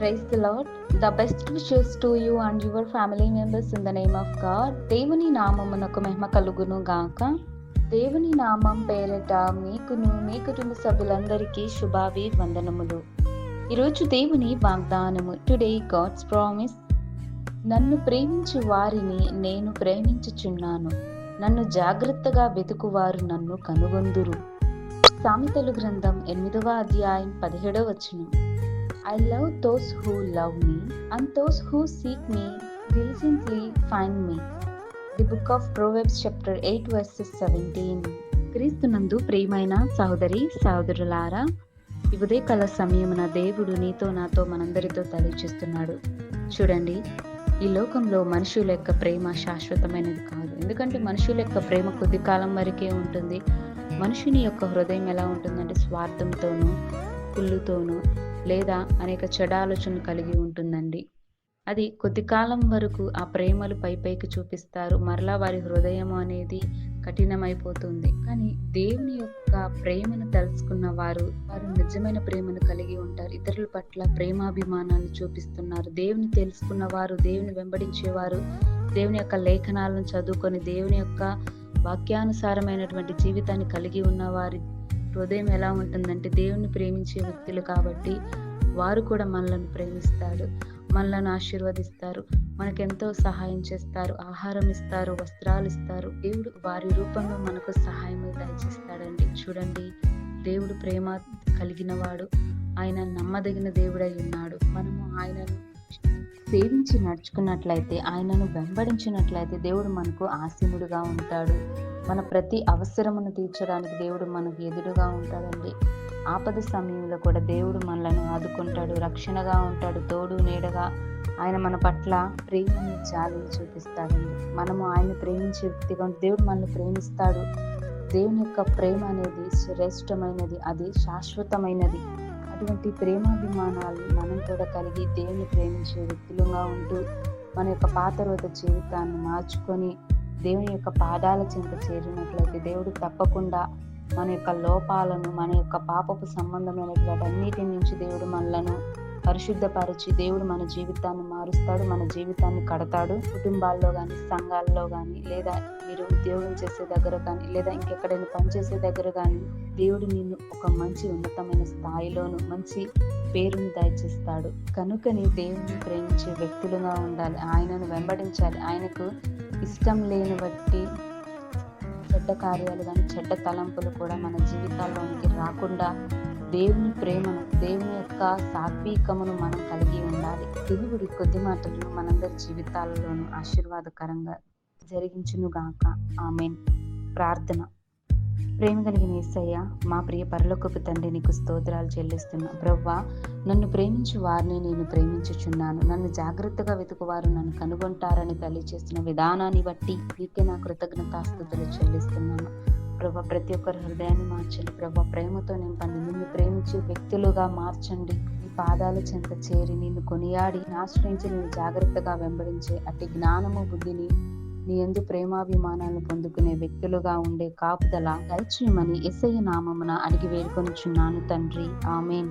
Praise the Lord. The best wishes to you and your family members in the name of God. దేవుని నామమునకు మహిమ కలుగును గాక. దేవుని నామం పేరట మీకును మీ కుటుంబ సభ్యులందరికీ శుభాభివందనములు. ఈరోజు దేవుని వాగ్దానము. Today God's promise. నన్ను ప్రేమించు వారిని నేను ప్రేమించుచున్నాను. నన్ను జాగ్రత్తగా వెతుకువారు నన్ను కనుగొందురు. సామెతలు గ్రంథం 8వ అధ్యాయం 17వ వచనం. I love those who love me, and those who seek me diligently find me. The book of Proverbs chapter 8 verses 17. క్రీస్తునందు ప్రియమైన సహోదరి సహోదరులారా, ఈ ఉదయకాల సమయమున దేవుడు నీతో నాతో మనందరితో తెలియజేస్తున్నాడు. చూడండి, ఈ లోకంలో మనుషుల యొక్క ప్రేమ శాశ్వతమైనది కాదు. ఎందుకంటే మనుషుల యొక్క ప్రేమ కొద్ది కాలం వరకే ఉంటుంది. మనుషుని యొక్క హృదయం ఎలా ఉంటుందంటే స్వార్థంతోనూ కుళ్ళుతోనూ లేదా అనేక చెడు ఆలోచనలు కలిగి ఉంటుందండి. అది కొద్ది కాలం వరకు ఆ ప్రేమలు పైకి చూపిస్తారు, మరలా వారి హృదయం అనేది కఠినమైపోతుంది. కానీ దేవుని యొక్క ప్రేమను తెలుసుకున్న వారు నిజమైన ప్రేమను కలిగి ఉంటారు. ఇతరుల పట్ల ప్రేమాభిమానాన్ని చూపిస్తున్నారు. దేవుని తెలుసుకున్న వారు, దేవుని వెంబడించేవారు, దేవుని యొక్క లేఖనాలను చదువుకొని దేవుని యొక్క వాక్యానుసారమైనటువంటి జీవితాన్ని కలిగి ఉన్న వారి హృదయం ఎలా ఉంటుందంటే దేవుని ప్రేమించే వ్యక్తులు కాబట్టి వారు కూడా మనలను ప్రేమిస్తారు, మనలను ఆశీర్వదిస్తారు, మనకెంతో సహాయం చేస్తారు, ఆహారం ఇస్తారు, వస్త్రాలు ఇస్తారు. దేవుడు వారి రూపంలో మనకు సహాయం దయచేస్తాడండి. చూడండి, దేవుడు ప్రేమ కలిగిన వాడు, ఆయన నమ్మదగిన దేవుడై ఉన్నాడు. మనము ఆయనను సేవించి నడుచుకున్నట్లయితే, ఆయనను వెంబడించినట్లయితే దేవుడు మనకు ఆసీనుడుగా ఉంటాడు. మన ప్రతి అవసరమును తీర్చడానికి దేవుడు మనకు ఎదురుగా ఉంటాడండి. ఆపద సమయంలో కూడా దేవుడు మనలను ఆదుకుంటాడు, రక్షణగా ఉంటాడు, తోడు నీడగా ఆయన మన పట్ల ప్రేమని జాలిని చూపిస్తాడండి. మనము ఆయన ప్రేమించే వ్యక్తిగా దేవుడు మనల్ని ప్రేమిస్తాడు. దేవుని యొక్క ప్రేమ అనేది శ్రేష్టమైనది, అది శాశ్వతమైనది. అటువంటి ప్రేమాభిమానాలు మనం కూడా కలిగి దేవుని ప్రేమించే వ్యక్తులుగా ఉంటూ మన యొక్క పాత రోజు జీవితాన్ని మార్చుకొని దేవుని యొక్క పాదాల చెంత చేరినట్లయితే దేవుడు తప్పకుండా మన యొక్క లోపాలను, మన యొక్క పాపపు సంబంధమైనటువంటి అన్నిటి నుంచి దేవుడు మనలను పరిశుద్ధపరిచి దేవుడు మన జీవితాన్ని మారుస్తాడు, మన జీవితాన్ని కడతాడు. కుటుంబాల్లో కానీ, సంఘాల్లో కానీ, లేదా మీరు ఉద్యోగం చేసే దగ్గర కానీ, లేదా ఇంకెక్కడైనా పనిచేసే దగ్గర కానీ దేవుడు నిన్ను ఒక మంచి ఉన్నతమైన స్థాయిలోను మంచి పేరుని దయచేస్తాడు. కనుకని దేవుని ప్రేమించే వ్యక్తులుగా ఉండాలి, ఆయనను వెంబడించాలి. ఆయనకు ఇష్టం లేని బట్టి చెడ్డ కార్యాలు కానీ చెడ్డ తలంపులు కూడా మన జీవితాల్లోనికి రాకుండా దేవుని ప్రేమను, దేవుని యొక్క సాత్వికమును మనం కలిగి ఉండాలి. దేవుడి కొద్ది మాటలను మనందరి జీవితాలలోనూ ఆశీర్వాదకరంగా జరిగించును గాక. ఆమేన్. ప్రార్థన. ప్రేమ కలిగిన యేసయ్య, మా ప్రియ పరలోకపు తండ్రి, నీకు స్తోత్రాలు చెల్లిస్తున్నా. ప్రభువా, నన్ను ప్రేమించు వారిని నేను ప్రేమించుచున్నాను. నన్ను జాగ్రత్తగా వెతుకువారు నన్ను కనుగొంటారని తెలియజేస్తున్న విధానాన్ని బట్టి నీకే నా కృతజ్ఞతాస్తుతులు చెల్లిస్తున్నాను. ప్రభా, ప్రతి ఒక్కరి హృదయాన్ని మార్చండి. ప్రభా, ప్రేమతో నింపండి. నిన్ను ప్రేమించే వ్యక్తులుగా మార్చండి. నీ పాదాల చెంత చేరి నిన్ను కొనియాడి ఆశ్రయించి నిన్ను జాగ్రత్తగా వెంబడించే అట్టి జ్ఞానము, బుద్ధిని, నీ యందు ప్రేమాభిమానాలను పొందుకునే వ్యక్తులుగా ఉండే కాపుదల దయచేయమని యేసయ్య నామమున అడిగి వేడుకొనుచున్నాను తండ్రి. ఆమేన్.